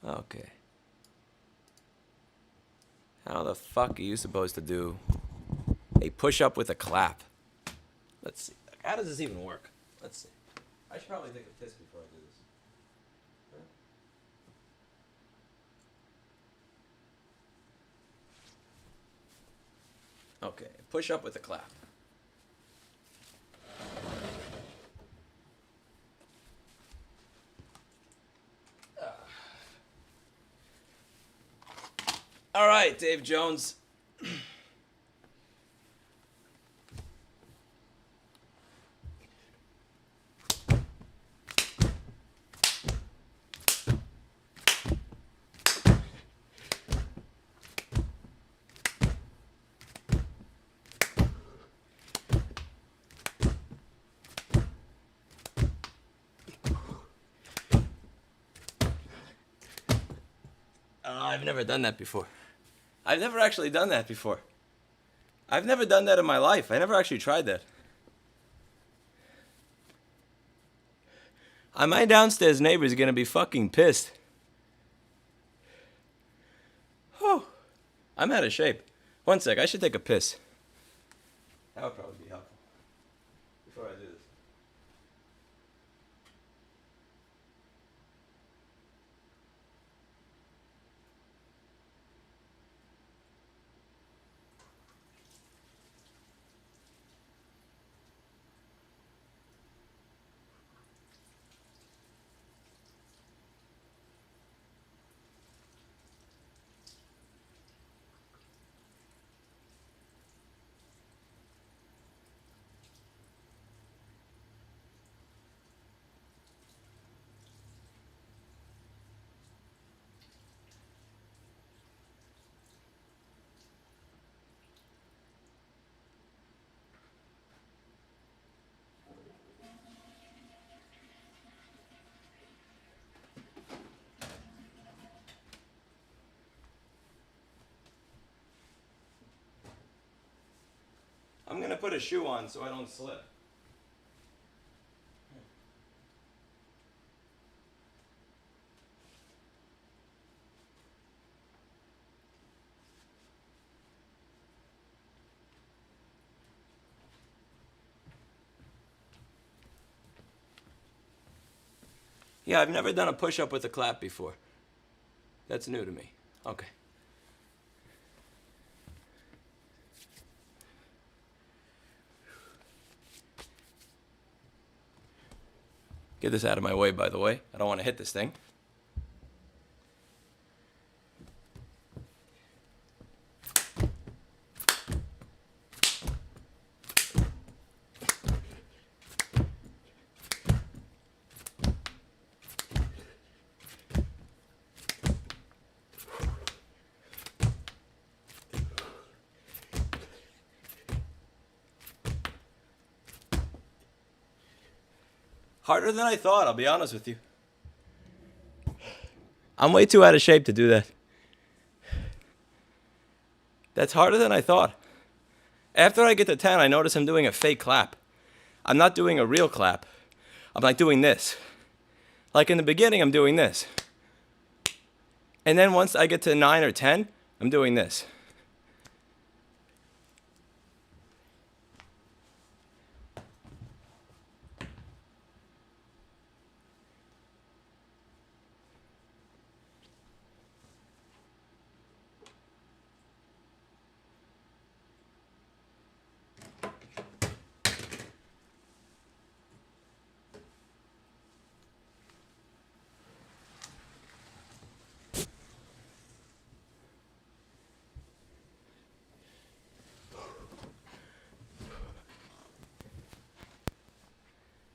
Okay. How the fuck are you supposed to do a push-up with a clap? Let's see. How does this even work? Let's see. I should probably take a piss before I do this. Okay, push up with a clap. All right, Dave Jones. I've never done that before. I've never actually done that before. I've never done that in my life. I never actually tried that. My downstairs neighbor is gonna be fucking pissed. Oh, I'm out of shape. One sec, I should take a piss. That would probably be helpful before I do this. I'm gonna put a shoe on so I don't slip. Yeah, I've never done a push-up with a clap before. That's new to me. Okay. Get this out of my way, by the way. I don't want to hit this thing. Harder than I thought, I'll be honest with you. I'm way too out of shape to do that. That's harder than I thought. After I get to 10, I notice I'm doing a fake clap. I'm not doing a real clap. I'm like doing this. Like in the beginning, I'm doing this. And then once I get to 9 or 10, I'm doing this.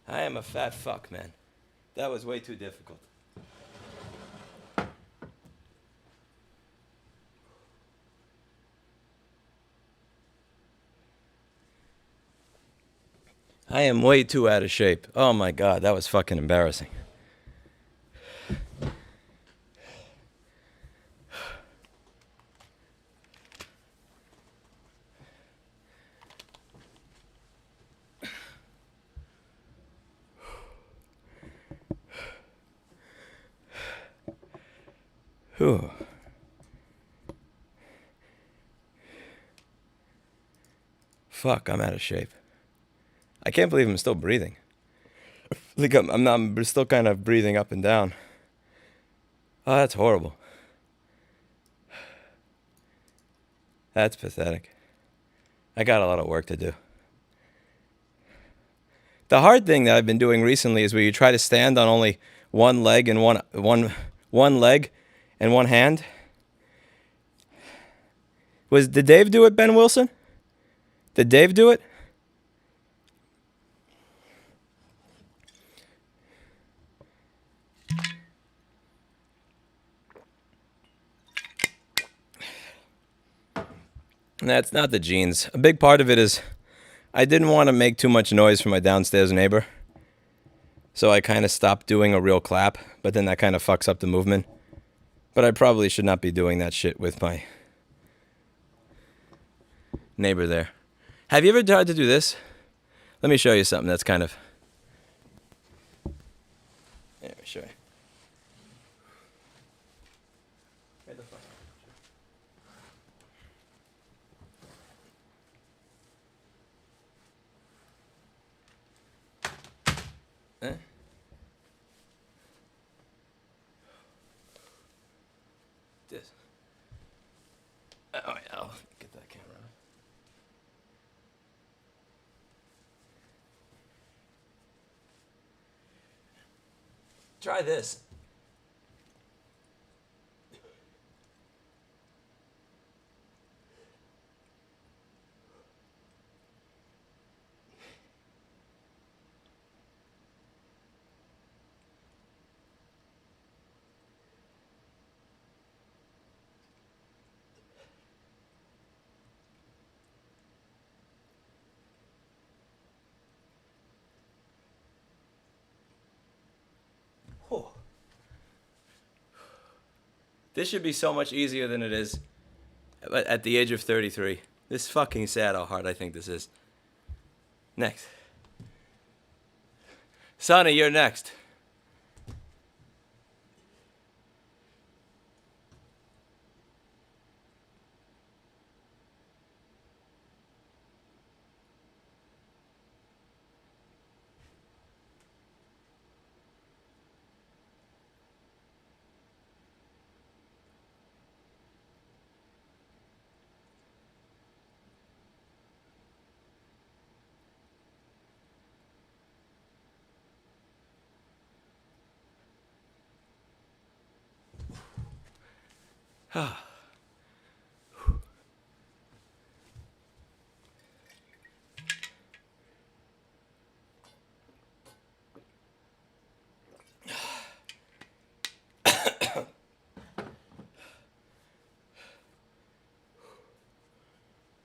I am a fat fuck, man. That was way too difficult. I am way too out of shape. Oh my God, that was fucking embarrassing. Whew. Fuck, I'm out of shape. I can't believe I'm still breathing. Like I'm still kind of breathing up and down. Oh, that's horrible. That's pathetic. I got a lot of work to do. The hard thing that I've been doing recently is where you try to stand on only one leg and one leg and one hand. Did Dave do it, Ben Wilson? Did Dave do it? That's not the genes. A big part of it is I didn't want to make too much noise for my downstairs neighbor. So I kind of stopped doing a real clap, but then that kind of fucks up the movement. But I probably should not be doing that shit with my neighbor there. Have you ever tried to do this? Let me show you something that's kind of... Let me show you. This. Oh, yeah, I'll get that camera. Try this. This should be so much easier than it is at the age of 33. This is fucking sad how hard I think this is. Next. Sonny, you're next.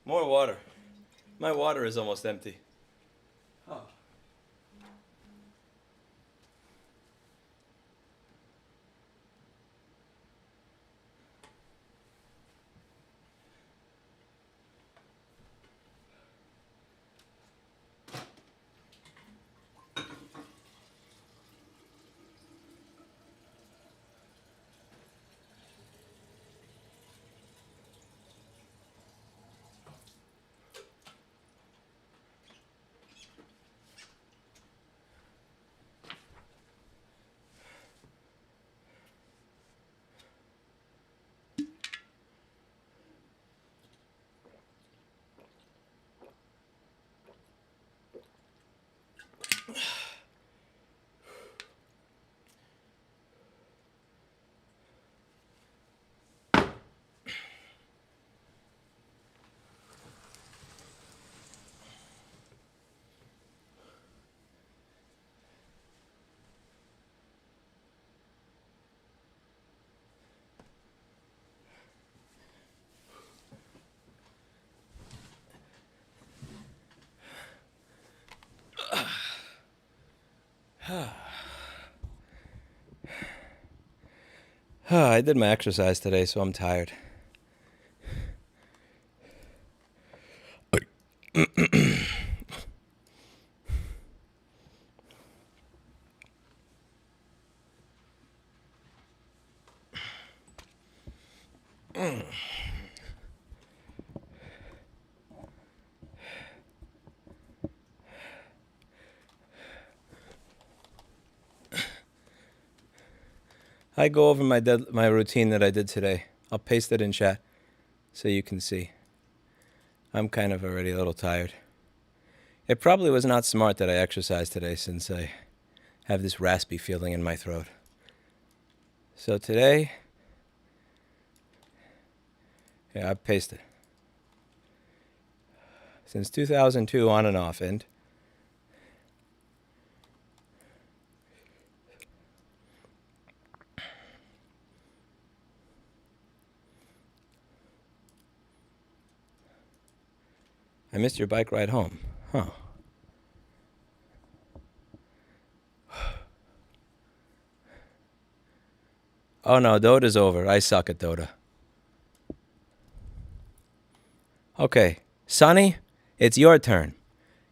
More water. My water is almost empty. Oh. I did my exercise today, so I'm tired. I go over my routine that I did today. I'll paste it in chat so you can see. I'm kind of already a little tired. It probably was not smart that I exercised today since I have this raspy feeling in my throat. So today, yeah, I pasted. Since 2002 on and off, and I missed your bike ride home. Huh. Oh no, Dota's over. I suck at Dota. Okay, Sonny, it's your turn.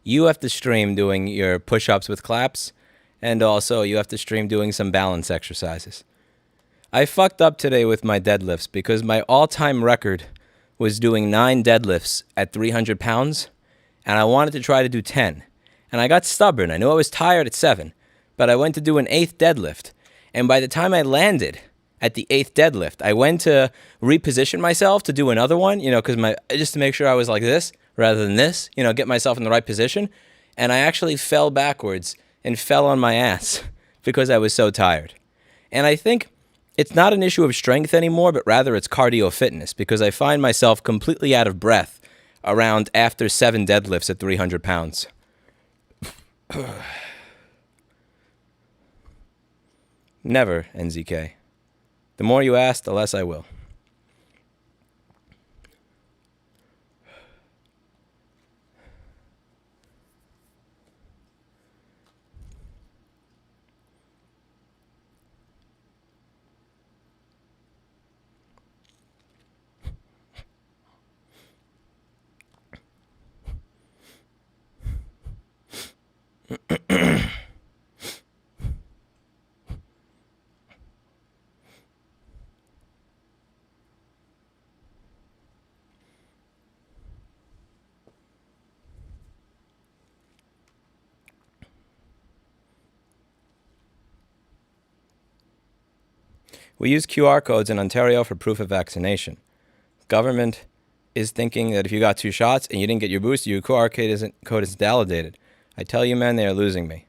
You have to stream doing your push-ups with claps, and also you have to stream doing some balance exercises. I fucked up today with my deadlifts because my all-time record was doing 9 deadlifts at 300 pounds, and I wanted to try to do 10. And I got stubborn. I knew I was tired at 7, but I went to do an 8th deadlift. And by the time I landed at the 8th deadlift, I went to reposition myself to do another one, because just to make sure I was like this rather than this, get myself in the right position. And I actually fell backwards and fell on my ass because I was so tired. And I think it's not an issue of strength anymore, but rather it's cardio fitness, because I find myself completely out of breath around after 7 deadlifts at 300 pounds. Never, NZK. The more you ask, the less I will. We use QR codes in Ontario for proof of vaccination. Government is thinking that if you got 2 shots and you didn't get your booster, your QR code isn't validated. I tell you, man, they are losing me.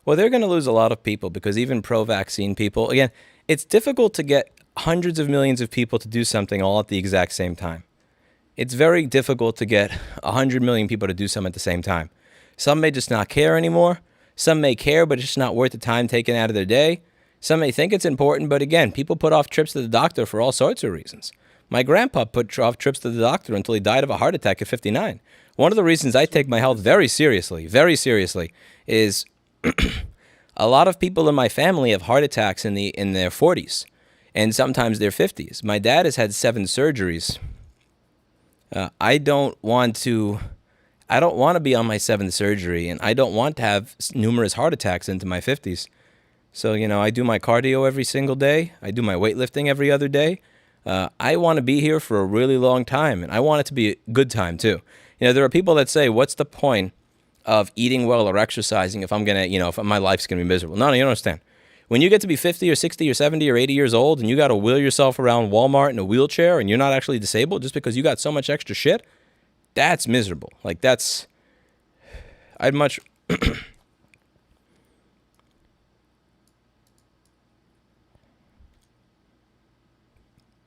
Well, they're going to lose a lot of people because even pro-vaccine people, again, it's difficult to get hundreds of millions of people to do something all at the exact same time. It's very difficult to get 100 million people to do something at the same time. Some may just not care anymore. Some may care, but it's just not worth the time taken out of their day. Some may think it's important, but again, people put off trips to the doctor for all sorts of reasons. My grandpa put off trips to the doctor until he died of a heart attack at 59. One of the reasons I take my health very seriously, is a lot of people in my family have heart attacks in their 40s, and sometimes their 50s. My dad has had 7 surgeries. I don't want to be on my 7th surgery, and I don't want to have numerous heart attacks into my 50s. So, I do my cardio every single day. I do my weightlifting every other day. I want to be here for a really long time, and I want it to be a good time, too. There are people that say, what's the point of eating well or exercising if I'm going to, if my life's going to be miserable? No, you don't understand. When you get to be 50 or 60 or 70 or 80 years old and you got to wheel yourself around Walmart in a wheelchair and you're not actually disabled just because you got so much extra shit, that's miserable. I'd much...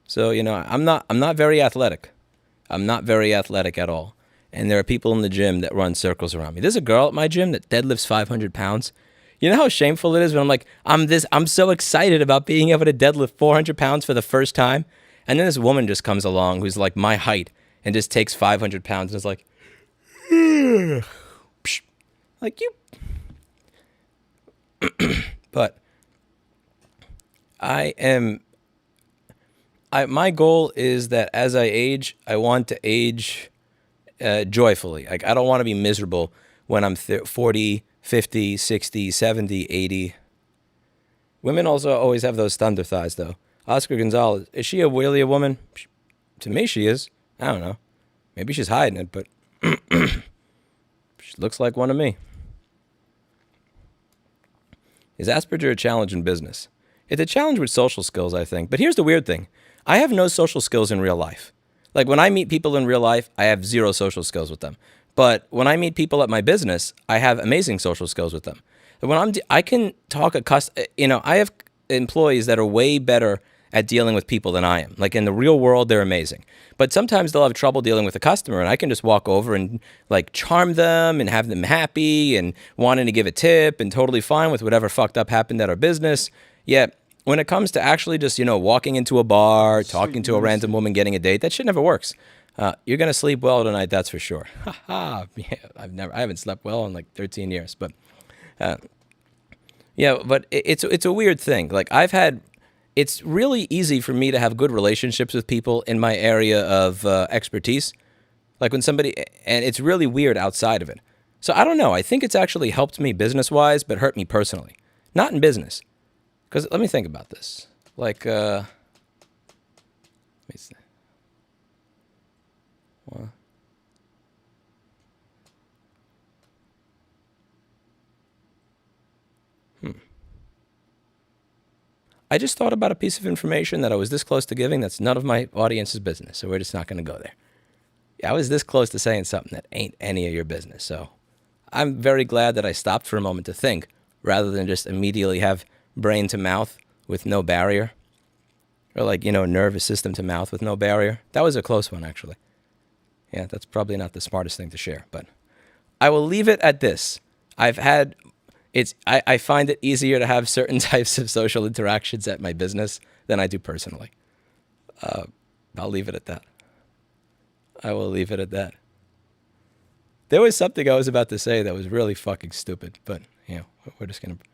So, I'm not very athletic. I'm not very athletic at all. And there are people in the gym that run circles around me. There's a girl at my gym that deadlifts 500 pounds. You know how shameful it is when I'm like, I'm so excited about being able to deadlift 400 pounds for the first time. And then this woman just comes along who's like my height and just takes 500 pounds and is like, like you. But my goal is that as I age, I want to age joyfully. Like, I don't want to be miserable when I'm 40, 50, 60, 70, 80. Women also always have those thunder thighs, though. Oscar Gonzalez, is she really a woman? To me, she is. I don't know. Maybe she's hiding it, but she looks like one to me. Is Asperger a challenge in business? It's a challenge with social skills, I think. But here's the weird thing. I have no social skills in real life. Like when I meet people in real life, I have zero social skills with them. But when I meet people at my business, I have amazing social skills with them. And when I can talk I have employees that are way better at dealing with people than I am. Like in the real world, they're amazing. But sometimes they'll have trouble dealing with a customer, and I can just walk over and like charm them and have them happy and wanting to give a tip and totally fine with whatever fucked up happened at our business. Yet when it comes to actually just, walking into a bar, talking to a random woman, getting a date, that shit never works. You're going to sleep well tonight, that's for sure. Yeah, I haven't slept well in like 13 years, but but it's a weird thing. Like it's really easy for me to have good relationships with people in my area of expertise. Like when and it's really weird outside of it. So I don't know. I think it's actually helped me business-wise, but hurt me personally. Not in business. Because let me think about this. Like, let me see. Well, I just thought about a piece of information that I was this close to giving that's none of my audience's business, so we're just not going to go there. Yeah, I was this close to saying something that ain't any of your business, so I'm very glad that I stopped for a moment to think rather than just immediately have brain to mouth with no barrier, or like, nervous system to mouth with no barrier. That was a close one, actually. Yeah, that's probably not the smartest thing to share, but I will leave it at this. I find it easier to have certain types of social interactions at my business than I do personally. I'll leave it at that. I will leave it at that. There was something I was about to say that was really fucking stupid, but, we're just going to...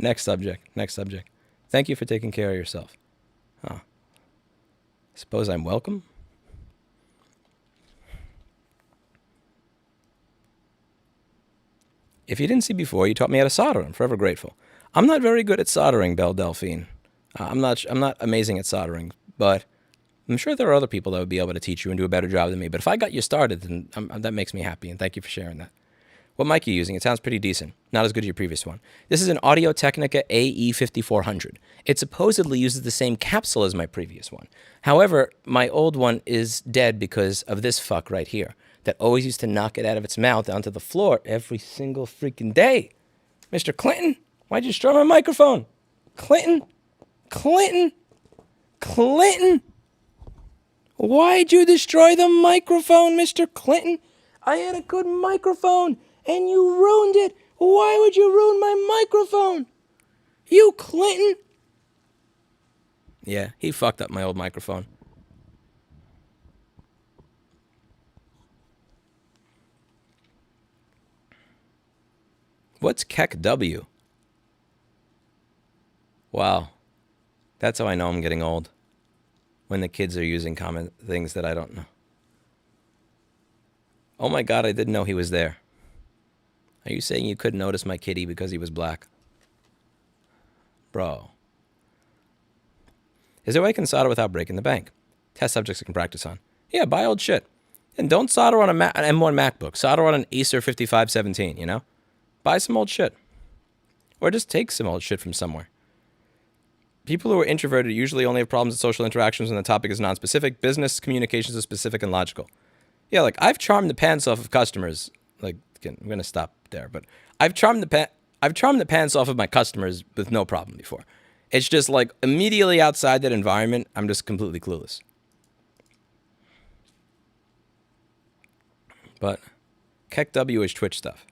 Next subject. Thank you for taking care of yourself. Suppose I'm welcome? If you didn't see before, you taught me how to solder. I'm forever grateful. I'm not very good at soldering, Belle Delphine. I'm not amazing at soldering, but I'm sure there are other people that would be able to teach you and do a better job than me. But if I got you started, then that makes me happy, and thank you for sharing that. What mic are you using? It sounds pretty decent. Not as good as your previous one. This is an Audio-Technica AE5400. It supposedly uses the same capsule as my previous one. However, my old one is dead because of this fuck right here that always used to knock it out of its mouth onto the floor every single freaking day. Mr. Clinton, why'd you destroy my microphone? Clinton? Why'd you destroy the microphone, Mr. Clinton? I had a good microphone, and you ruined it. Why would you ruin my microphone? You, Clinton? Yeah, he fucked up my old microphone. What's HAKKO? Wow. That's how I know I'm getting old. When the kids are using common things that I don't know. Oh my God, I didn't know he was there. Are you saying you couldn't notice my kitty because he was black? Bro. Is there a way I can solder without breaking the bank? Test subjects I can practice on. Yeah, buy old shit. And don't solder on an M1 MacBook. Solder on an Acer 5517, Buy some old shit. Or just take some old shit from somewhere. People who are introverted usually only have problems with social interactions when the topic is non-specific. Business communications are specific and logical. Yeah, like I've charmed the pants off of customers. Like, again, I'm gonna stop there, but I've charmed the pants off of my customers with no problem before. It's just like immediately outside that environment, I'm just completely clueless. But HAKKO is Twitch stuff.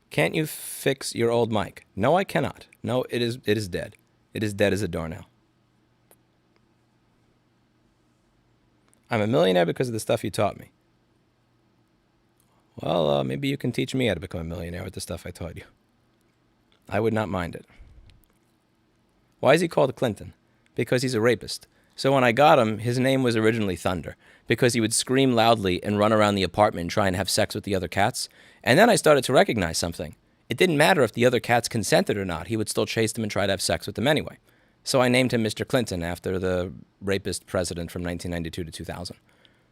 Can't you fix your old mic? No, I cannot. No, it is dead. It is dead as a doornail. I'm a millionaire because of the stuff you taught me. Well, maybe you can teach me how to become a millionaire with the stuff I taught you. I would not mind it. Why is he called Clinton? Because he's a rapist. So when I got him, his name was originally Thunder, because he would scream loudly and run around the apartment and try and have sex with the other cats. And then I started to recognize something. It didn't matter if the other cats consented or not. He would still chase them and try to have sex with them anyway. So I named him Mr. Clinton after the rapist president from 1992 to 2000.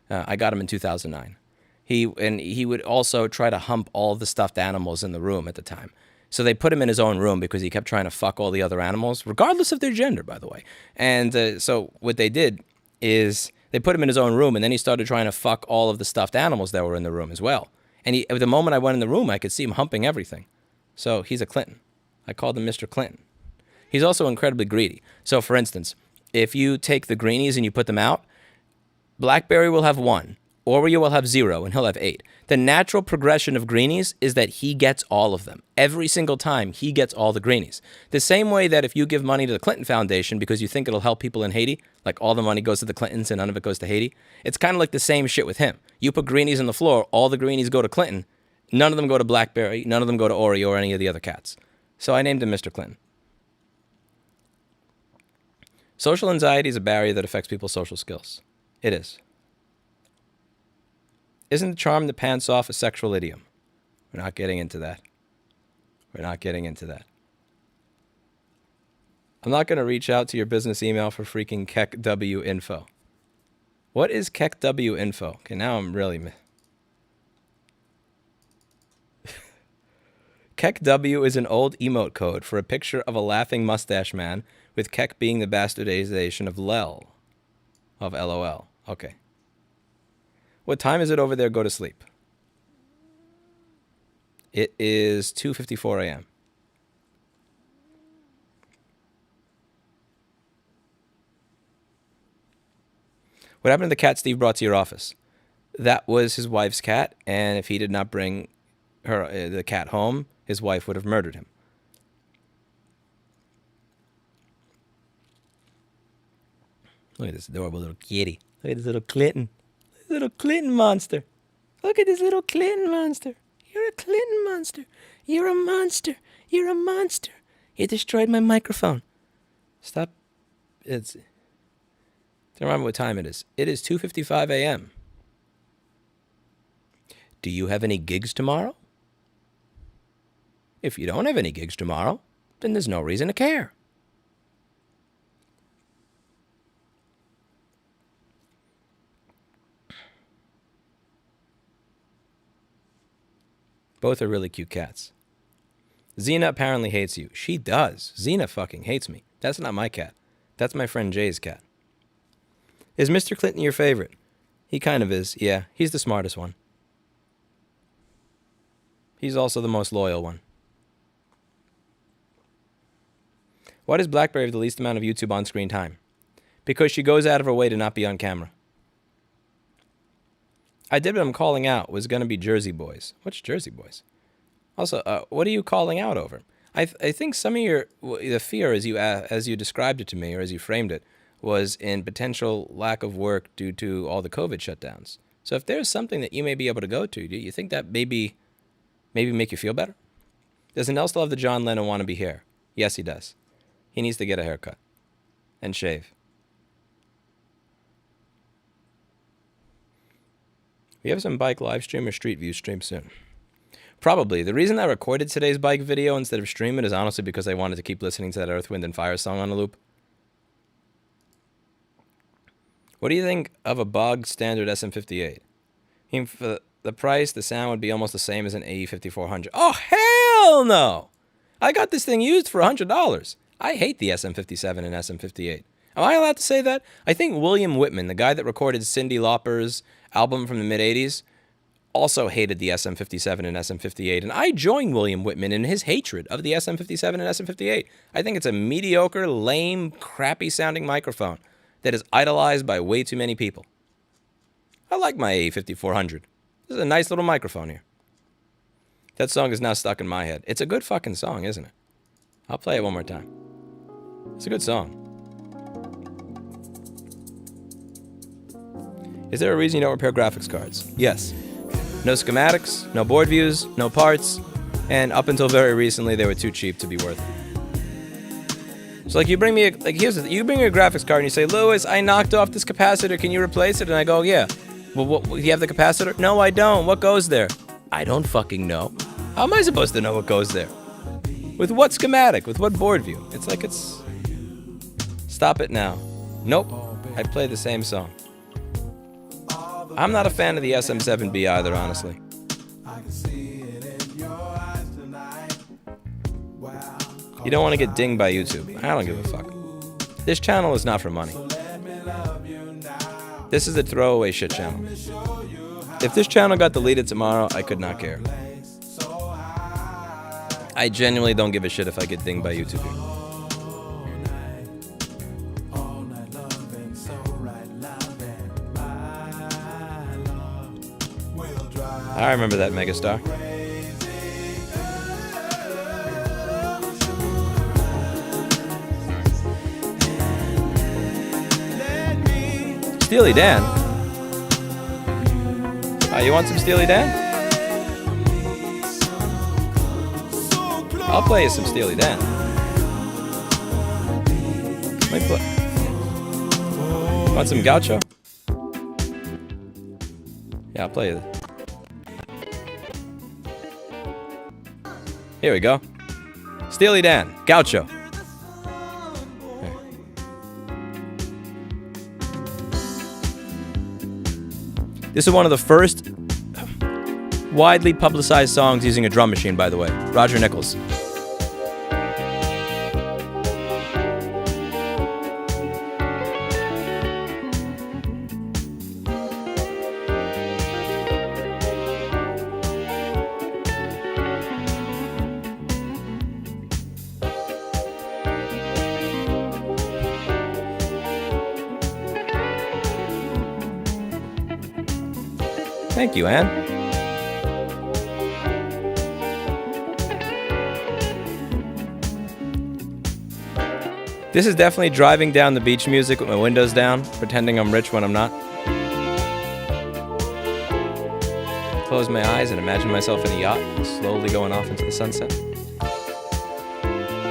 I got him in 2009. He would also try to hump all the stuffed animals in the room at the time. So they put him in his own room because he kept trying to fuck all the other animals, regardless of their gender, by the way. And so what they did is they put him in his own room, and then he started trying to fuck all of the stuffed animals that were in the room as well. And the moment I went in the room, I could see him humping everything. So he's a Clinton. I called him Mr. Clinton. He's also incredibly greedy. So, for instance, if you take the greenies and you put them out, Blackberry will have 1. Oreo will have 0, and he'll have 8. The natural progression of greenies is that he gets all of them. Every single time, he gets all the greenies. The same way that if you give money to the Clinton Foundation because you think it'll help people in Haiti, like all the money goes to the Clintons and none of it goes to Haiti, it's kind of like the same shit with him. You put greenies on the floor, all the greenies go to Clinton. None of them go to Blackberry. None of them go to Oreo or any of the other cats. So I named him Mr. Clinton. Social anxiety is a barrier that affects people's social skills. It is. Isn't the charm that pants off a sexual idiom? We're not getting into that. We're not getting into that. I'm not going to reach out to your business email for freaking KEKW info. What is KEKW info? Okay, now I'm really... KEKW is an old emote code for a picture of a laughing mustache man, with Kek being the bastardization of LOL. Of LOL. Okay. What time is it over there? Go to sleep. It is 2:54 a.m. What happened to the cat Steve brought to your office? That was his wife's cat, and if he did not bring the cat home, his wife would have murdered him. Look at this adorable little kitty. Look at this little Clinton. This little Clinton monster. Look at this little Clinton monster. You're a Clinton monster. You're a monster. You're a monster. You destroyed my microphone. Stop. Don't remember what time it is. It is 2:55 a.m. Do you have any gigs tomorrow? If you don't have any gigs tomorrow, then there's no reason to care. Both are really cute cats. Xena apparently hates you. She does. Xena fucking hates me. That's not my cat. That's my friend Jay's cat. Is Mr. Clinton your favorite? He kind of is, yeah. He's the smartest one. He's also the most loyal one. Why does Blackberry have the least amount of YouTube on-screen time? Because she goes out of her way to not be on camera. I did what I'm calling out was going to be Jersey Boys. What's Jersey Boys? Also, what are you calling out over? I think some of the fear as you described it to me, or as you framed it, was in potential lack of work due to all the COVID shutdowns. So if there's something that you may be able to go to, do you think that maybe make you feel better? Does Nell still have the John Lennon wannabe hair? Yes, he does. He needs to get a haircut and shave. We have some bike live stream or street view stream soon. Probably. The reason I recorded today's bike video instead of stream it is honestly because I wanted to keep listening to that Earth, Wind, and Fire song on a loop. What do you think of a bog standard SM58? I mean, for the price, the sound would be almost the same as an AE 5400. Oh, hell no! I got this thing used for $100. I hate the SM57 and SM58. Am I allowed to say that? I think William Whitman, the guy that recorded Cyndi Lauper's album from the mid-'80s, also hated the SM57 and SM58, and I join William Whitman in his hatred of the SM57 and SM58. I think it's a mediocre, lame, crappy-sounding microphone that is idolized by way too many people. I like my AE5400. This is a nice little microphone here. That song is now stuck in my head. It's a good fucking song, isn't it? I'll play it one more time. It's a good song. Is there a reason you don't repair graphics cards? Yes. No schematics, no board views, no parts, and up until very recently, they were too cheap to be worth it. So like you bring me, you bring me a graphics card and you say, Lewis, I knocked off this capacitor, can you replace it? And I go, yeah. Well, do you have the capacitor? No, I don't. What goes there? I don't fucking know. How am I supposed to know what goes there? With what schematic? With what board view? It's like it's... Stop it now. Nope, I play the same song. I'm not a fan of the SM7B either, honestly. You don't want to get dinged by YouTube. I don't give a fuck. This channel is not for money. This is a throwaway shit channel. If this channel got deleted tomorrow, I could not care. I genuinely don't give a shit if I get dinged by YouTube. I remember that megastar. Steely Dan? You want some Steely Dan? I'll play you some Steely Dan. Let me play. Want some Gaucho? Yeah, I'll play you. Here we go. Steely Dan, Gaucho. This is one of the first widely publicized songs using a drum machine, by the way. Roger Nichols. Thank you, Anne. This is definitely driving down the beach music with my windows down, pretending I'm rich when I'm not. Close my eyes and imagine myself in a yacht, slowly going off into the sunset.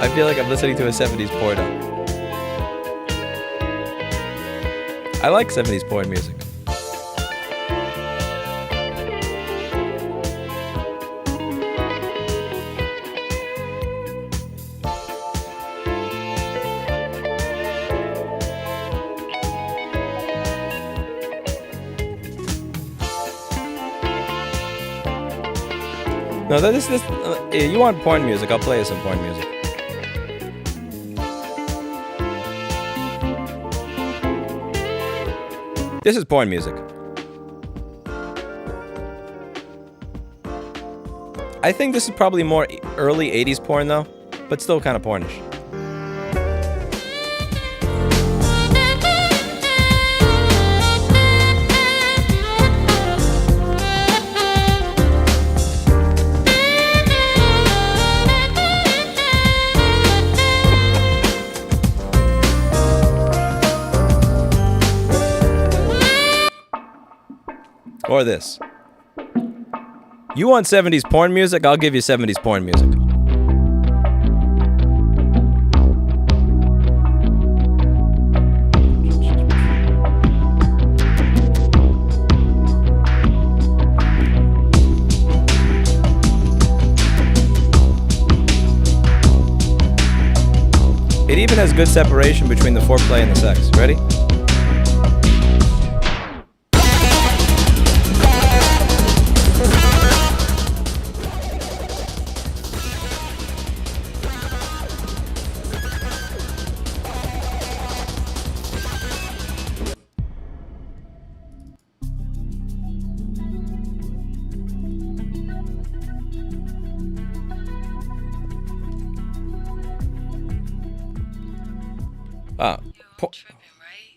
I feel like I'm listening to a 70s porno. I like 70s porn music. No, this. You want porn music? I'll play you some porn music. This is porn music. I think this is probably more early 80s porn though, but still kind of pornish. Or this. You want 70s porn music? I'll give you 70s porn music. It even has good separation between the foreplay and the sex. Ready?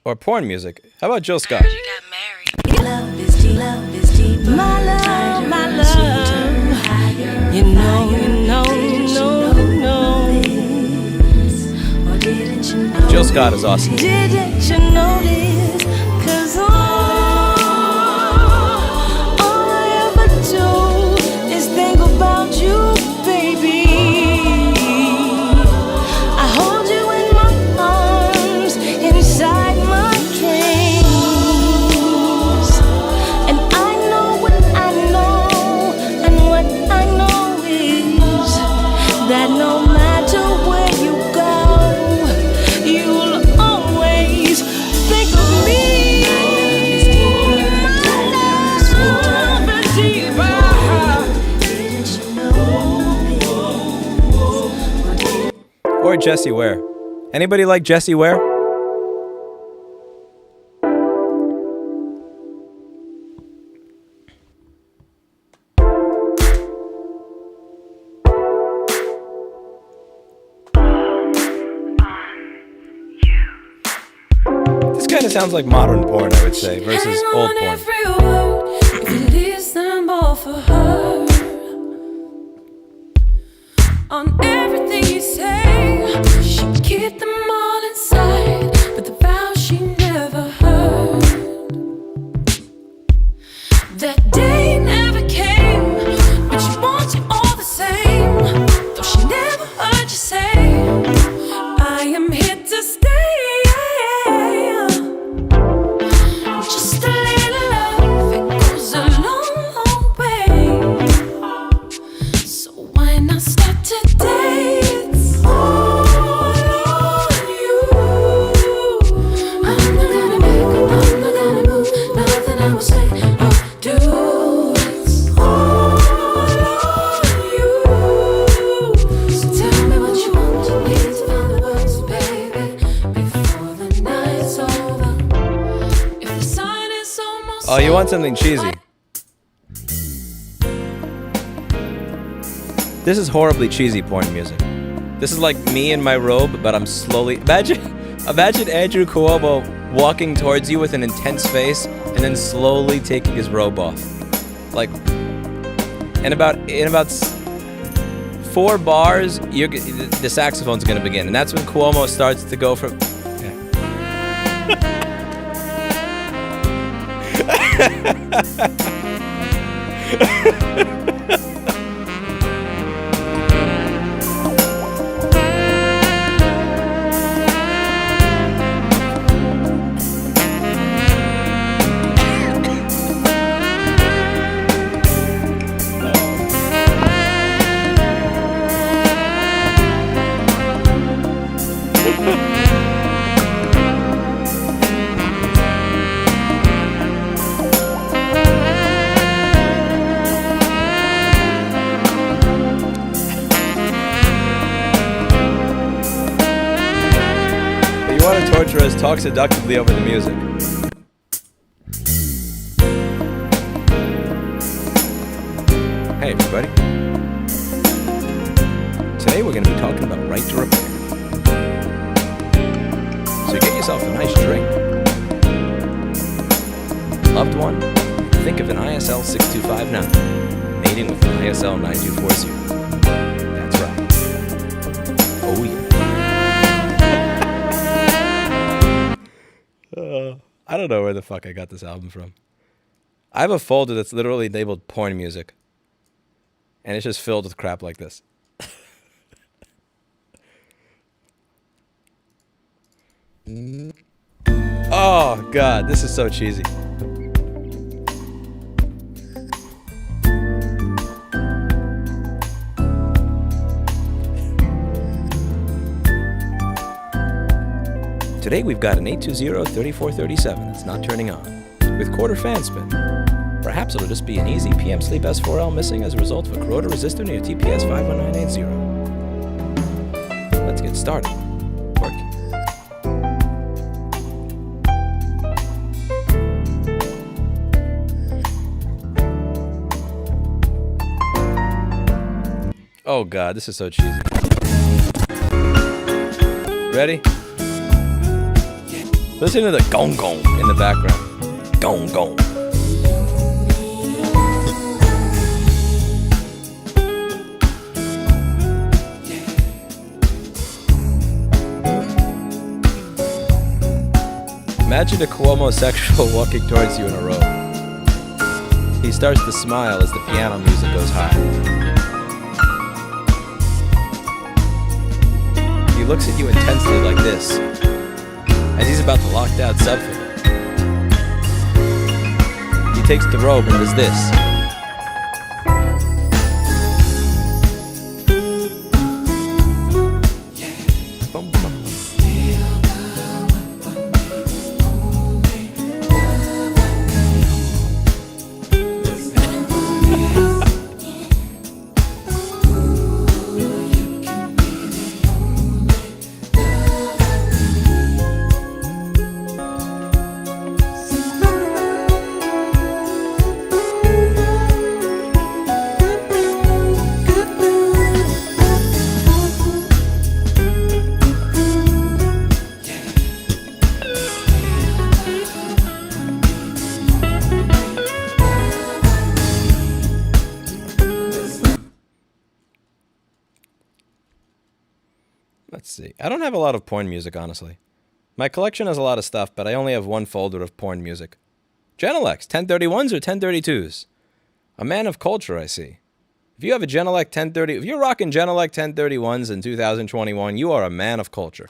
Or porn music. How about Jill Scott? You got married. Love is deep, love is deep. My love, my love. You know, you know, you know. Or didn't you know? Jill Scott is awesome. Didn't you notice? 'Cause all I ever do is think about you, baby. I hold you in my arms, inside my dreams. And I know what I know, and what I know is that no matter where you go, you'll always Or Jessie Ware. Anybody like Jessie Ware? This kind of sounds like modern porn, I would say, versus old porn. On everything you say, she keep them all inside, but the vow she never heard. That day never came, but she wants you all the same. Though she never heard you say, I am here to stay. Just a little love, it goes a long, long way. So why not start today? It's all on you. I'm not gonna make up, I'm not gonna move. Nothing I will say or do. It's all on you. So tell me what you want, you need to find the words, baby, before the night's over. If the sun is almost Oh, you want something cheesy? This is horribly cheesy porn music. This is like me in my robe, but I'm slowly... Imagine Andrew Cuomo walking towards you with an intense face and then slowly taking his robe off. Like, in about 4 bars, the saxophone's gonna begin, and that's when Cuomo starts to go from... You want to torture us, talk seductively over the music. Hey everybody. Today we're going to be talking about right to repair. So get yourself a nice drink. Loved one, think of an ISL 6259, mating with an ISL 9240. That's right. Oh yeah. I don't know where the fuck I got this album from. I have a folder that's literally labeled porn music. And it's just filled with crap like this. Oh god, this is so cheesy. Today we've got an 820-3437 that's not turning on, with quarter fan spin. Perhaps it'll just be an easy PM Sleep S4L missing as a result of a corroder resistor near TPS 51980. Let's get started. Working. Oh god, this is so cheesy. Ready? Listen to the gong gong in the background. Gong gong. Imagine a Cuomo sexual walking towards you in a robe. He starts to smile as the piano music goes high. He looks at you intensely like this, as he's about to lock down something. He takes the robe and does this. Boom, boom. see. I don't have a lot of porn music, honestly. My collection has a lot of stuff, but I only have one folder of porn music. Genelecs, 1031s or 1032s? A man of culture, I see. If you have a Genelec 1030, if you're rocking Genelec 1031s in 2021, you are a man of culture.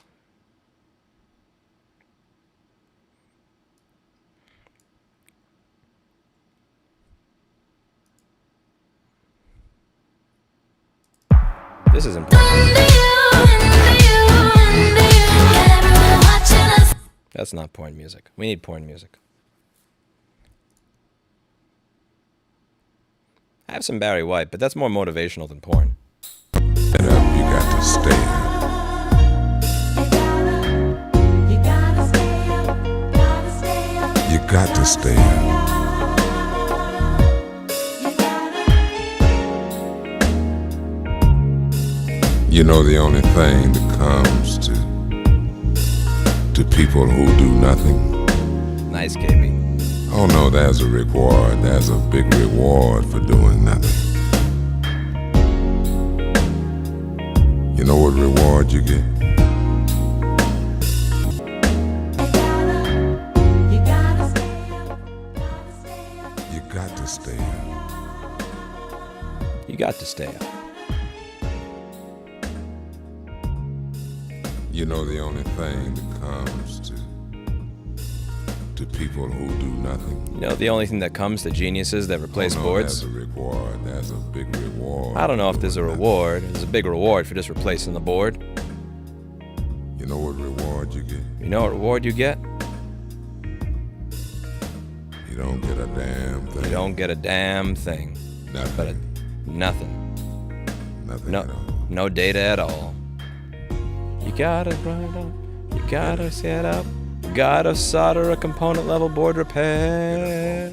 This is important. That's not porn music. We need porn music. I have some Barry White, but that's more motivational than porn. Get up, you got to stay up. You got to stay up. You know, the only thing that comes to people who do nothing. Nice, KB. Oh no, there's a reward. There's a big reward for doing nothing. You know what reward you get? You got to stay up. You got to stay up. You know, the only thing that comes to people who do nothing. You know, the only thing that comes to geniuses that replace boards? There's a reward. There's a big reward. I don't know if there's a reward. There's a big reward for just replacing the board. You know what reward you get? You know what reward you get? You don't get a damn thing. You don't get a damn thing. Nothing. But nothing. Nothing No, at all. no data at all. You gotta run it up. You gotta set up. Gotta solder a component level board repair.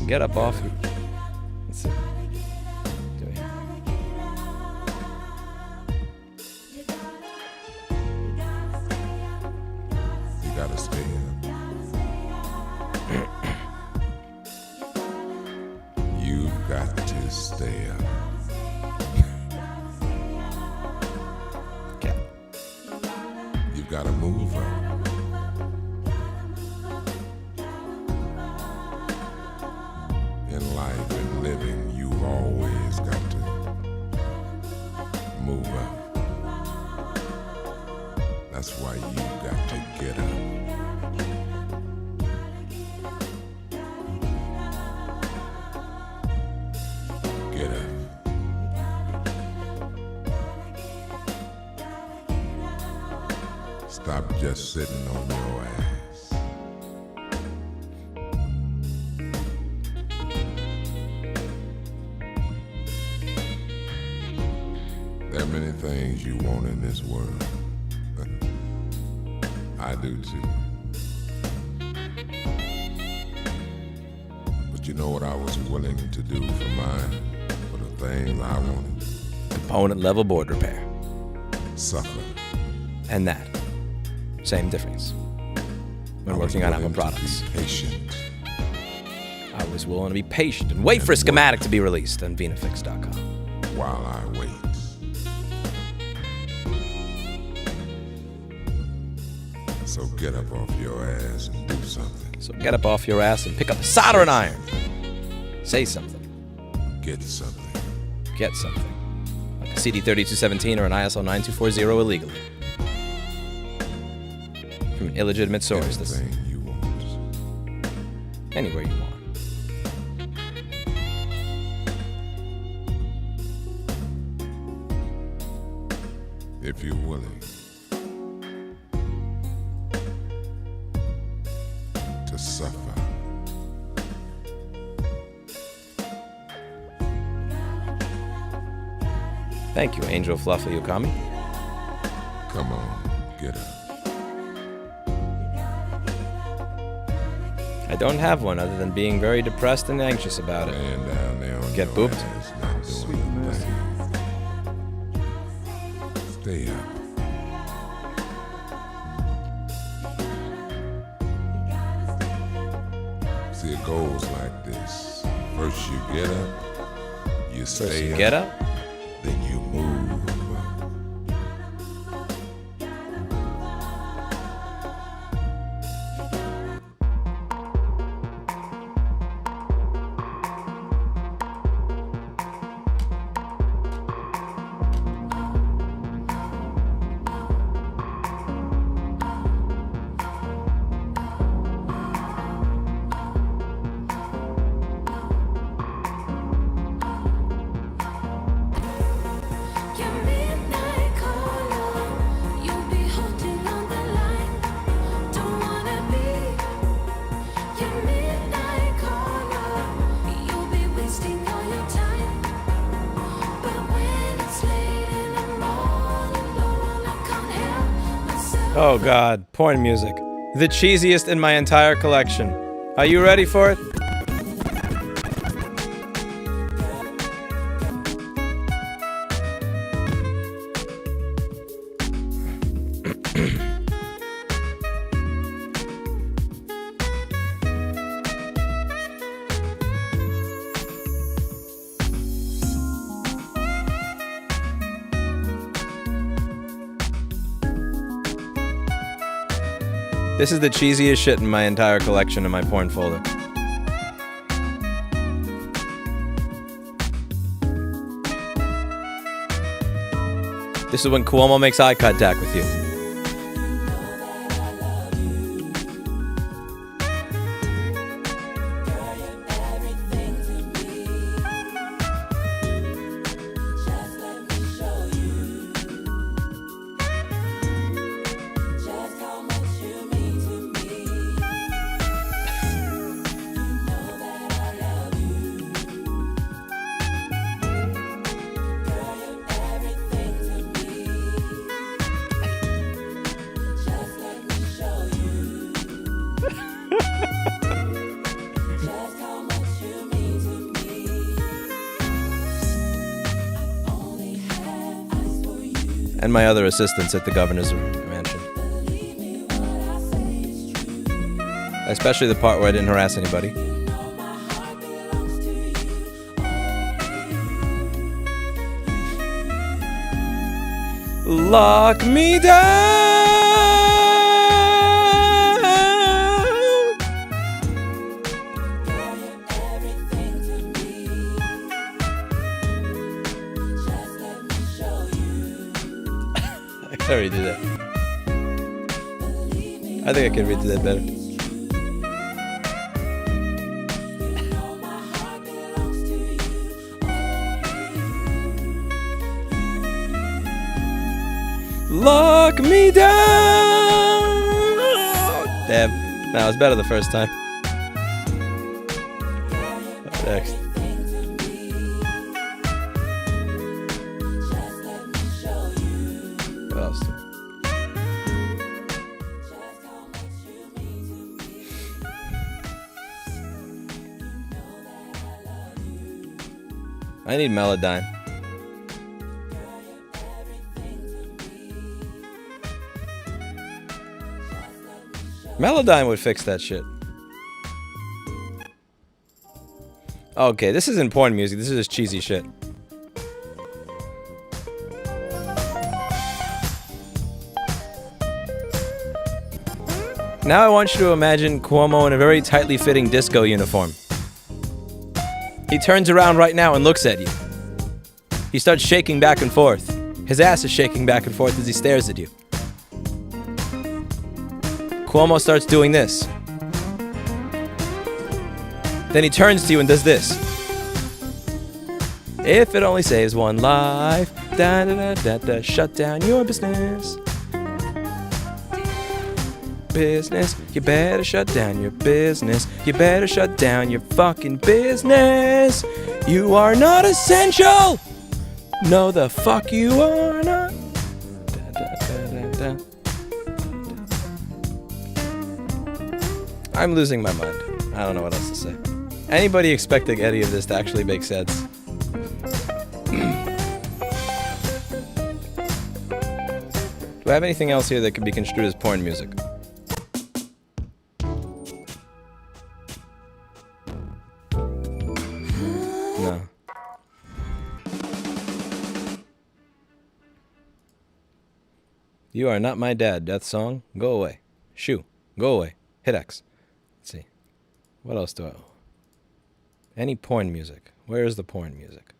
Get up off your... Let's see. Do it. You gotta stay up. You've got to stay up. Okay. You've gotta move up. In life and living, you've always got to move up. That's why you got to get up. Get up. Stop just sitting on your ass. There are many things you want in this world. I do too. But you know what I was willing to do for mine? For the things I wanted? Component level board repair. Suffer. And that. Same difference. When working on Apple products. Be patient. I was willing to be patient and wait for a schematic to be released on venafix.com. While I wait. So get up off your ass and do something. So get up off your ass and pick up a soldering iron. Say something. Get something. Get something. Like a CD3217 or an ISO 9240 illegally. From an illegitimate source. This Anything you want. anywhere you want. If you're willing to suffer. Thank you, Angel Fluffy Yukami. Come on, get up. I don't have one other than being very depressed and anxious about it. Man down there on Get your booped? ass, not doing a thing. Stay up. See, it goes like this. First you get up, you First stay you up, get up, then you move. Oh god, porn music. The cheesiest in my entire collection. Are you ready for it? This is the cheesiest shit in my entire collection in my porn folder. This is when Cuomo makes eye contact with you. And my other assistants at the governor's mansion. Especially the part where I didn't harass anybody. Lock me down! I already did that. I think I can read that better. Lock me down! Damn. No, it was better the first time. Next. What else? I need Melodyne. Melodyne would fix that shit. Okay, this isn't porn music. This is just cheesy shit. Now I want you to imagine Cuomo in a very tightly fitting disco uniform. He turns around right now and looks at you. He starts shaking back and forth. His ass is shaking back and forth as he stares at you. Cuomo starts doing this. Then he turns to you and does this. If it only saves one life, da da da da da, shut down your business. Business, you better shut down your business. You better shut down your fucking business. You are not essential. No, the fuck you are not. Da, da, da, da, da. I'm losing my mind. I don't know what else to say. Anybody expecting any of this to actually make sense? Do I have anything else here that could be construed as porn music? No. You are not my dad. Death song. Go away. Shoo. Go away. Hit X. Let's see. What else do I... Any porn music. Where is the porn music?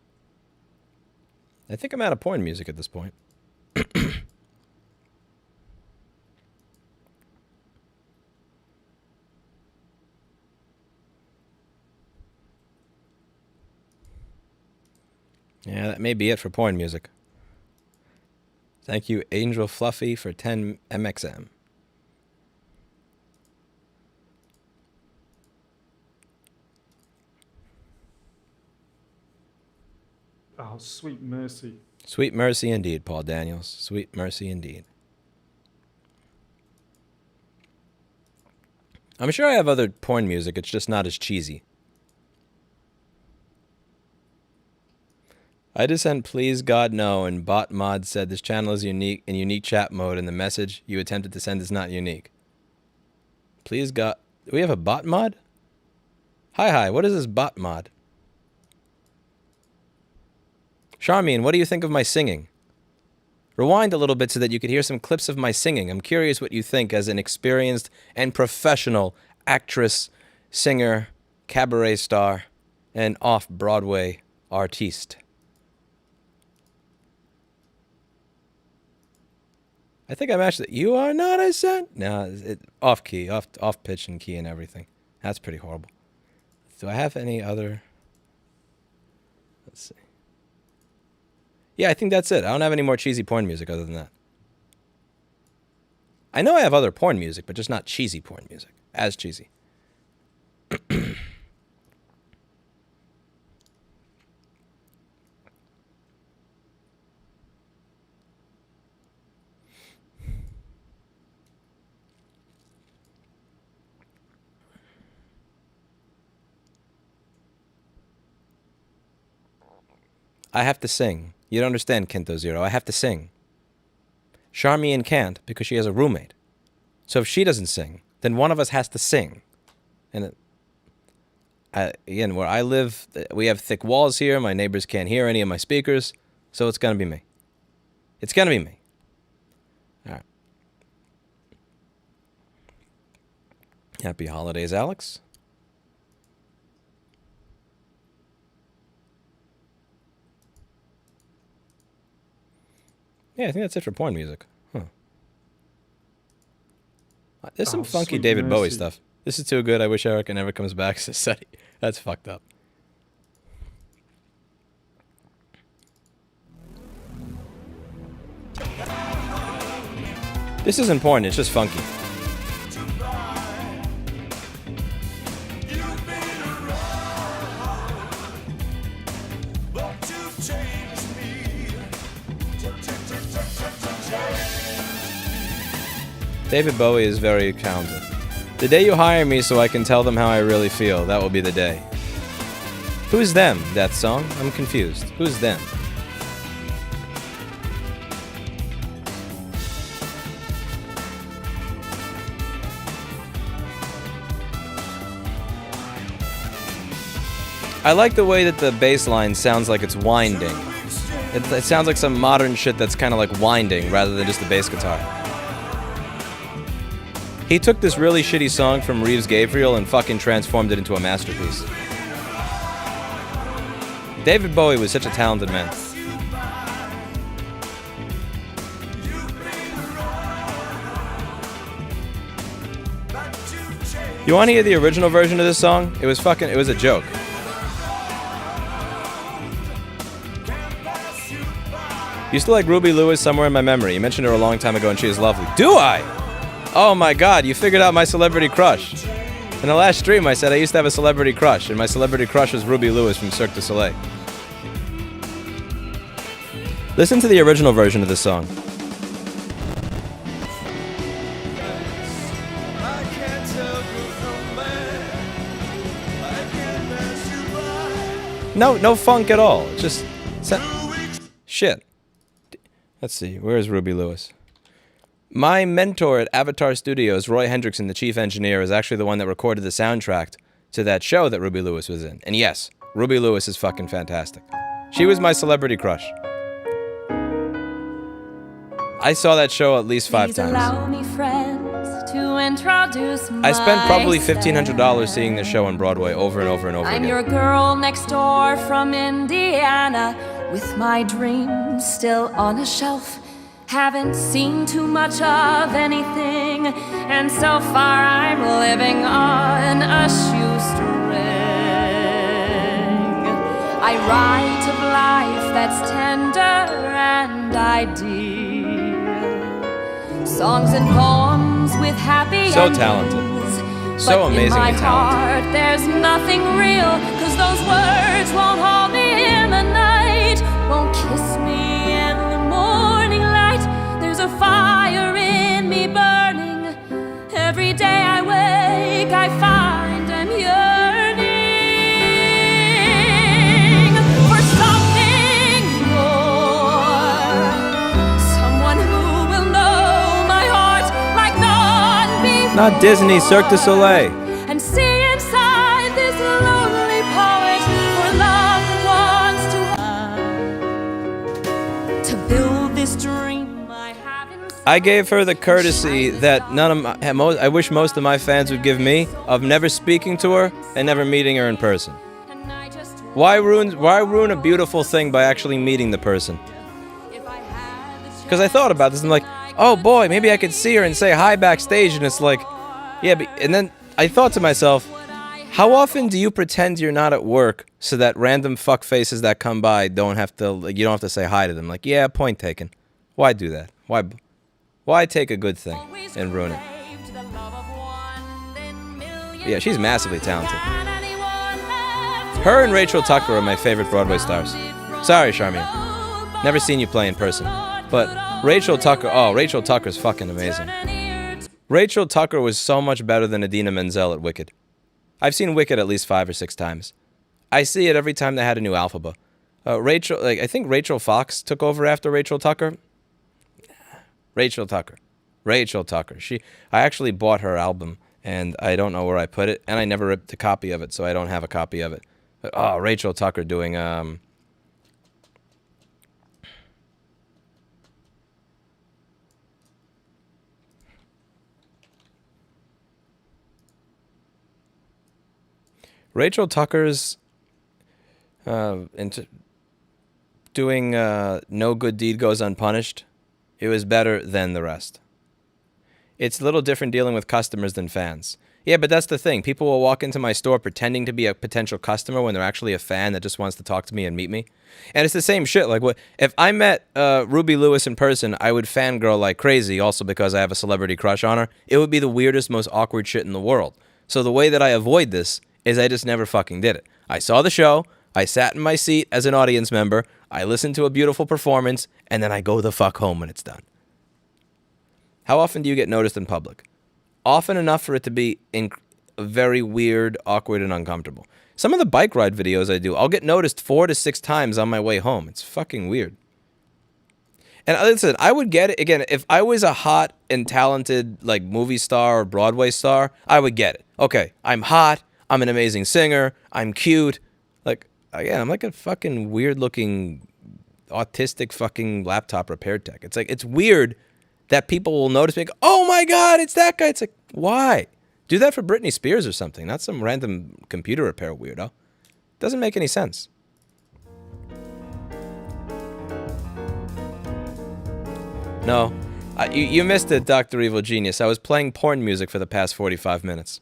I think I'm out of porn music at this point. Yeah, that may be it for porn music. Thank you, Angel Fluffy, for 10 MXM. Oh, sweet mercy. Sweet mercy indeed, Paul Daniels. Sweet mercy indeed. I'm sure I have other porn music, it's just not as cheesy. I just sent please God no, and bot mod said this channel is unique in unique chat mode, and the message you attempted to send is not unique. Please God, do we have a bot mod? Hi, what is this bot mod? Charmian, what do you think of my singing? Rewind a little bit so that you could hear some clips of my singing. I'm curious what you think as an experienced and professional actress, singer, cabaret star, and off-Broadway artiste. I think I'm actually... You are not, I said? No, off key, off pitch and key and everything. That's pretty horrible. Do I have any other... Let's see. Yeah, I think that's it. I don't have any more cheesy porn music other than that. I know I have other porn music, but just not cheesy porn music. As cheesy. I have to sing. You don't understand, Kento Zero. I have to sing. Charmian can't because she has a roommate. So if she doesn't sing, then one of us has to sing. And again, where I live, we have thick walls here. My neighbors can't hear any of my speakers. So it's going to be me. It's going to be me. All right. Happy holidays, Alex. Yeah, I think that's it for porn music. Huh. There's some funky David mercy. Bowie stuff. This is too good. I wish Erica never comes back, says Seti. That's fucked up. This isn't porn, it's just funky. David Bowie is very talented. The day you hire me so I can tell them how I really feel, that will be the day. Who's them, that song? I'm confused. Who's them? I like the way that the bass line sounds like it's winding. It sounds like some modern shit that's kind of like winding rather than just the bass guitar. He took this really shitty song from Reeves Gabriel and fucking transformed it into a masterpiece. David Bowie was such a talented man. You want to hear the original version of this song? It was a joke. Used to like Ruby Lewis somewhere in my memory. You mentioned her a long time ago and she is lovely. Do I? Oh my god, you figured out my celebrity crush. In the last stream I said I used to have a celebrity crush, and my celebrity crush was Ruby Lewis from Cirque du Soleil. Listen to the original version of this song. No funk at all. It's just... shit. Let's see, where is Ruby Lewis? My mentor at Avatar Studios, Roy Hendrickson, the chief engineer, is actually the one that recorded the soundtrack to that show that Ruby Lewis was in. And yes, Ruby Lewis is fucking fantastic. She was my celebrity crush. I saw that show at least 5 times. I spent probably $1,500 seeing the show on Broadway over and over and over again. I'm your girl next door from Indiana, with my dreams still on a shelf. Haven't seen too much of anything, and so far I'm living on a shoestring. I write of life that's tender and ideal, songs and poems with happy So endings. talented. So But amazingly in my talented. heart, there's nothing real, 'cause those words won't hold me in the night, won't kiss me in the morning light. There's a fire in me burning. Every day I wake, Not Disney, Cirque du Soleil. And see inside this lonely poet for love wants to build this dream I have inside. I gave her the courtesy that I wish most of my fans would give me, of never speaking to her and never meeting her in person. Why ruin a beautiful thing by actually meeting the person? Because I thought about this, and I'm like, oh boy, maybe I could see her and say hi backstage, and it's like, yeah, and then I thought to myself, how often do you pretend you're not at work so that random fuck faces that come by you don't have to say hi to them? Like, yeah, point taken. Why do that? Why take a good thing and ruin it? Yeah, she's massively talented. Her and Rachel Tucker are my favorite Broadway stars. Sorry, Charmian. Never seen you play in person. But Rachel Tucker's fucking amazing. Rachel Tucker was so much better than Idina Menzel at Wicked. I've seen Wicked at least 5 or 6 times. I see it every time they had a new Alphaba. I think Rachel Fox took over after Rachel Tucker. Rachel Tucker. I actually bought her album, and I don't know where I put it, and I never ripped a copy of it, so I don't have a copy of it. But, Rachel Tucker doing, Rachel Tucker's doing No Good Deed Goes Unpunished. It was better than the rest. It's a little different dealing with customers than fans. Yeah, but that's the thing. People will walk into my store pretending to be a potential customer when they're actually a fan that just wants to talk to me and meet me. And it's the same shit. Like, if I met Ruby Lewis in person, I would fangirl like crazy, also because I have a celebrity crush on her. It would be the weirdest, most awkward shit in the world. So the way that I avoid this is I just never fucking did it. I saw the show, I sat in my seat as an audience member, I listened to a beautiful performance, and then I go the fuck home when it's done. How often do you get noticed in public? Often enough for it to be very weird, awkward, and uncomfortable. Some of the bike ride videos I do, I'll get noticed 4 to 6 times on my way home. It's fucking weird. And listen, I would get it. Again, if I was a hot and talented like movie star or Broadway star, I would get it. Okay, I'm hot, I'm an amazing singer, I'm cute. Like, again, I'm like a fucking weird-looking, autistic fucking laptop repair tech. It's like, it's weird that people will notice me, go, oh my God, it's that guy. It's like, why? Do that for Britney Spears or something, not some random computer repair weirdo. Doesn't make any sense. No, you missed it, Dr. Evil Genius. I was playing porn music for the past 45 minutes.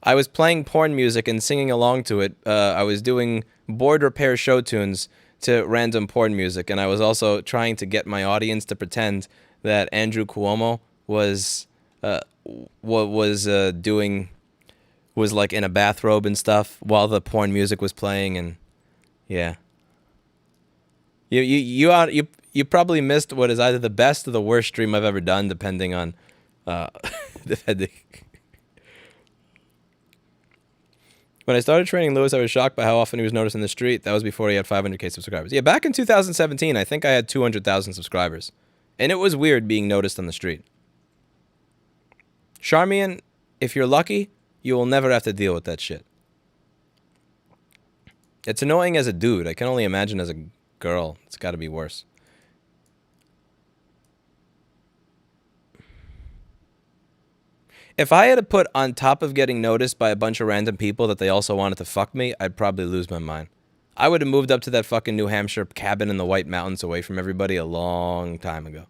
I was playing porn music and singing along to it. I was doing board repair show tunes to random porn music, and I was also trying to get my audience to pretend that Andrew Cuomo was like in a bathrobe and stuff while the porn music was playing, and yeah. You probably missed what is either the best or the worst stream I've ever done, depending on When I started training Lewis, I was shocked by how often he was noticed in the street. That was before he had 500K subscribers. Yeah, back in 2017, I think I had 200,000 subscribers. And it was weird being noticed on the street. Charmian, if you're lucky, you will never have to deal with that shit. It's annoying as a dude. I can only imagine as a girl. It's got to be worse. If I had to put on top of getting noticed by a bunch of random people that they also wanted to fuck me, I'd probably lose my mind. I would have moved up to that fucking New Hampshire cabin in the White Mountains away from everybody a long time ago.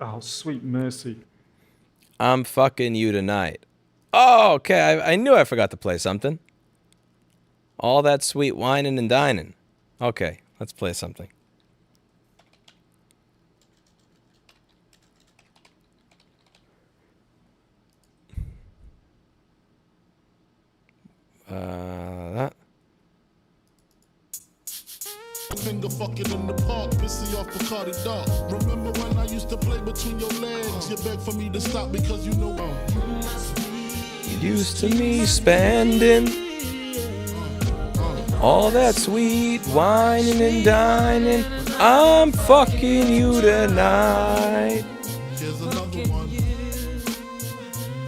Oh, sweet mercy. I'm fucking you tonight. Oh, okay, I knew I forgot to play something. All that sweet whining and dining. Okay, let's play something. That. Finger fucking in the park, pissing off Bacardi Dark. Remember when I used to play between your legs? You begged for me to stop because you know You used to me spending all that sweet whining and dining. I'm fucking you tonight. Here's another one.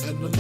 And Damn,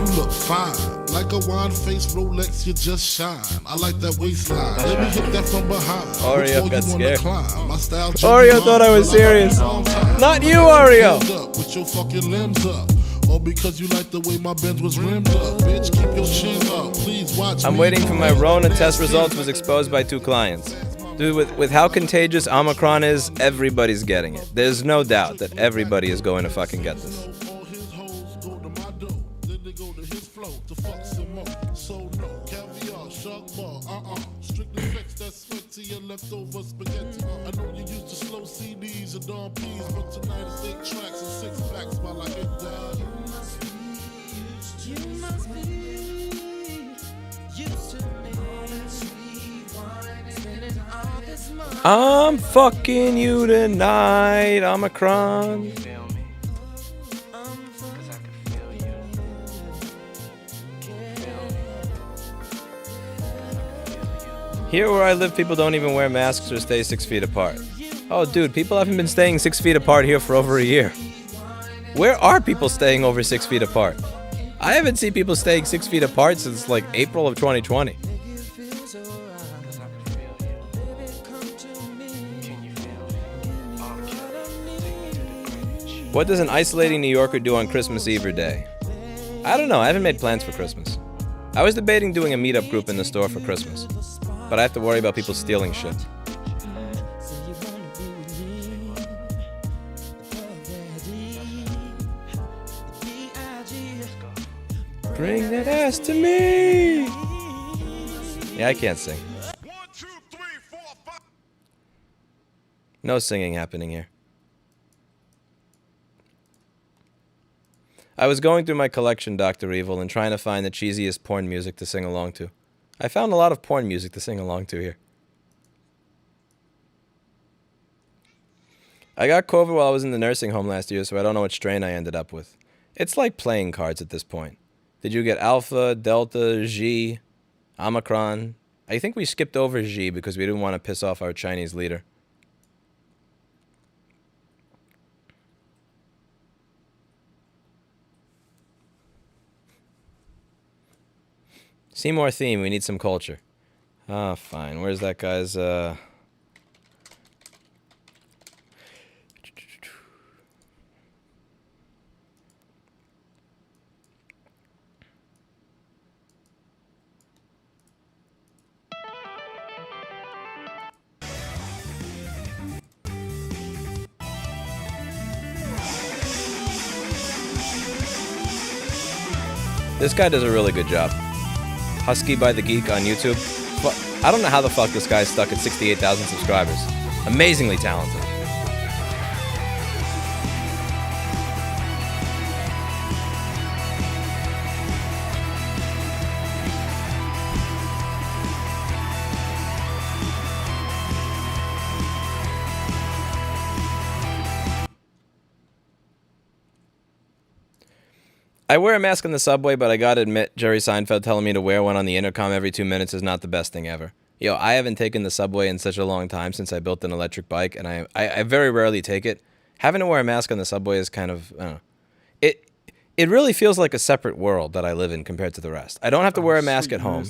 you look fine. Like a wine-faced Rolex, you just shine. I like that waistline. Let me hit that from behind. Oreo got scared. My style Oreo thought I was serious. Not you, Oreo. With your fucking limbs up. All because you like the way my Benz was rimmed up. Bitch, keep your chin up. Please watch I'm me. waiting for my Rona test results. Was exposed by 2 clients. Dude, with how contagious Omicron is, everybody's getting it. There's no doubt that everybody is going to fucking get this. All his hoes go to my dough. Then they go to his flow to fuck some more. So no, caviar, shark bar, strictly sex, that's sweat to your leftover spaghetti. I know you used to slow CDs and Don P's, but tonight it's 8 tracks and 6 packs while I get down. You must be used to me. Spending all this money. I'm fucking you tonight, Omicron. Feel me? 'Cause I can feel you. Can you feel me? Here where I live, people don't even wear masks or stay 6 feet apart. Oh, dude, people haven't been staying 6 feet apart here for over a year. Where are people staying over 6 feet apart? I haven't seen people staying 6 feet apart since like April of 2020. Cause I can feel you. Can you feel me? I'll kill you. Take you to the bridge. What does an isolating New Yorker do on Christmas Eve or day? I don't know. I haven't made plans for Christmas. I was debating doing a meetup group in the store for Christmas, but I have to worry about people stealing shit. Bring that ass to me. Yeah, I can't sing. 1, 2, 3, 4, 5. No singing happening here. I was going through my collection, Dr. Evil, and trying to find the cheesiest porn music to sing along to. I found a lot of porn music to sing along to here. I got COVID while I was in the nursing home last year, so I don't know what strain I ended up with. It's like playing cards at this point. Did you get Alpha, Delta, G, Omicron? I think we skipped over G because we didn't want to piss off our Chinese leader. Seymour theme, we need some culture. Ah, fine. Where's that guy's, This guy does a really good job. Husky by the Geek on YouTube. But I don't know how the fuck this guy's stuck at 68,000 subscribers. Amazingly talented. I wear a mask on the subway, but I gotta admit, Jerry Seinfeld telling me to wear one on the intercom every 2 minutes is not the best thing ever. Yo, I haven't taken the subway in such a long time since I built an electric bike, and I very rarely take it. Having to wear a mask on the subway is kind of, I don't know. It really feels like a separate world that I live in compared to the rest. I don't have to wear a mask at home.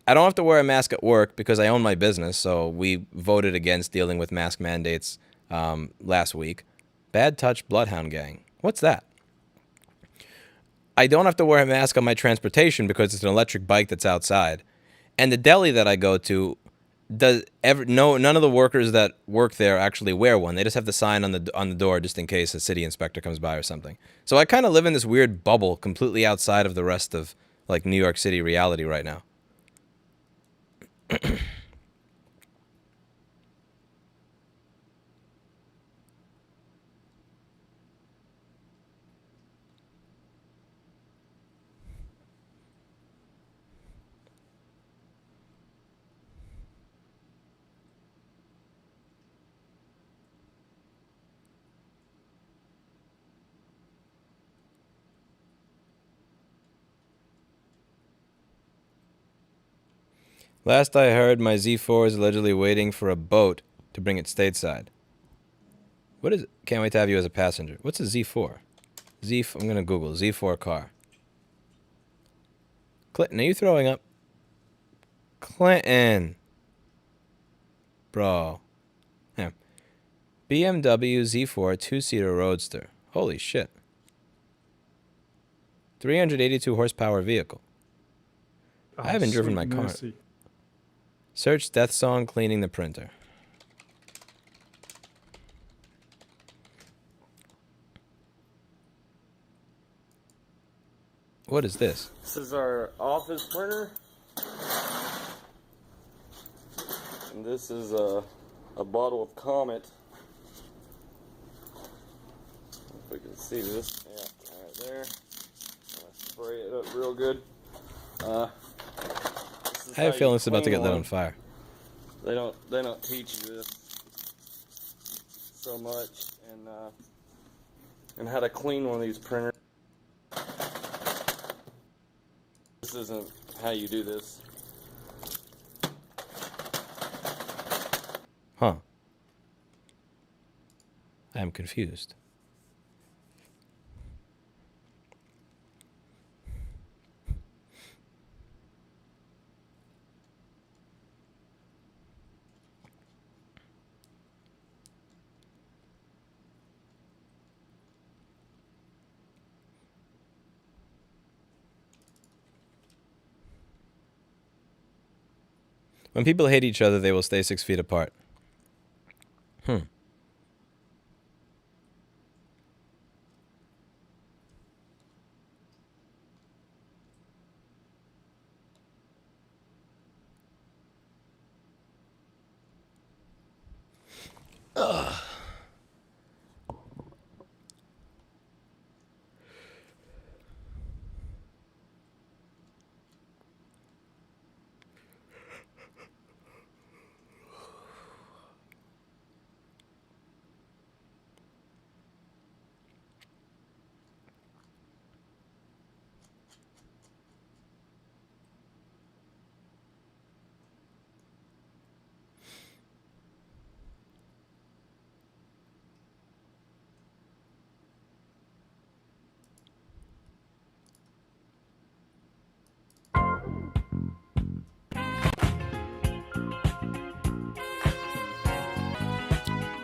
I don't have to wear a mask at work because I own my business, so we voted against dealing with mask mandates last week. Bad Touch Bloodhound Gang. What's that? I don't have to wear a mask on my transportation because it's an electric bike that's outside. And the deli that I go to, none of the workers that work there actually wear one. They just have the sign on the door just in case a city inspector comes by or something. So I kind of live in this weird bubble completely outside of the rest of like New York City reality right now. Last I heard, my Z4 is allegedly waiting for a boat to bring it stateside. What is it? Can't wait to have you as a passenger. What's a Z4? I'm gonna Google Z4 car. Clinton, are you throwing up? Clinton. Bro. Yeah. BMW Z4 2-seater roadster. Holy shit. 382 horsepower vehicle. Oh, I haven't driven my sweet car. mercy. Search death song cleaning the printer. What is this? This is our office printer. And this is a bottle of Comet. If we can see this. Yeah, right there. Spray it up real good. I have a feeling it's about to get lit on fire. They don't teach you this so much, and how to clean one of these printers. This isn't how you do this. Huh. I am confused. When people hate each other, they will stay 6 feet apart.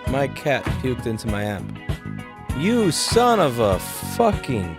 My cat puked into my app. You son of a fucking...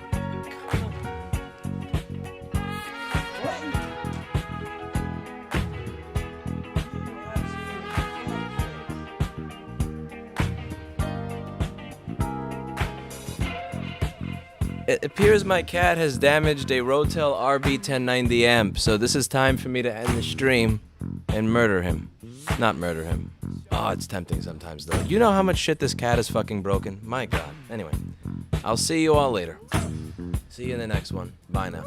It appears my cat has damaged a Rotel RB1090 amp, so this is time for me to end the stream and murder him. Not murder him. Oh, it's tempting sometimes, though. You know how much shit this cat is fucking broken? My God. Anyway, I'll see you all later. See you in the next one. Bye now.